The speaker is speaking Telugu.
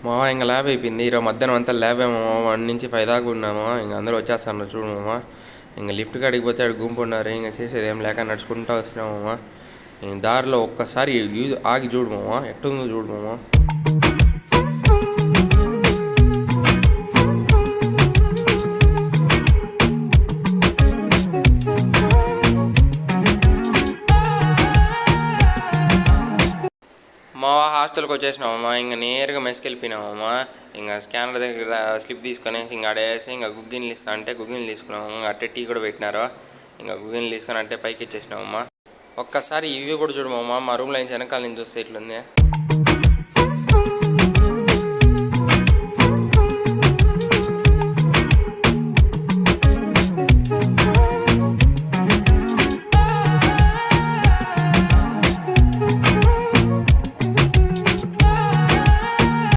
మామ ఇంకా ల్యాబ్ అయిపోయింది. ఈరోజు మధ్యాహ్నం అంతా ల్యాబ్ ఏమో 1 నుంచి 5 దాకా ఉన్నాము. ఇంక అందరూ వచ్చేస్తాను చూడు మామ. ఇంకా లిఫ్ట్ కాడికి పోతే ఆడు గుంపు ఉన్నారు. ఇంకా చేసేది ఏం లేక నడుచుకుంటూ వస్తున్నాము మామ. దారిలో ఒక్కసారి ఆగి చూడు మామ, ఎట్టుందో చూడు మామ. మా హాస్టల్కి వచ్చేసినామమ్మా. ఇంకా నేరుగా మెస్కి వెళ్ళిపోయినామమ్మా. ఇంకా స్కానర్ దగ్గర స్లిప్ తీసుకొని ఇంకా ఆడేసి ఇంకా గుగ్గిన్లు ఇస్తా అంటే గుగ్గిన్లు తీసుకున్నాము. ఇంకా అట్టే టీ కూడా పెట్టినారు. ఇంకా గుగ్గిన్లు తీసుకొని అంటే పైకి ఇచ్చేసినామమ్మా. ఒక్కసారి ఇవి కూడా చూడమమ్మా, మా రూమ్లో నుంచి వెనకాల నుంచి చూస్తే ఇట్లుంది.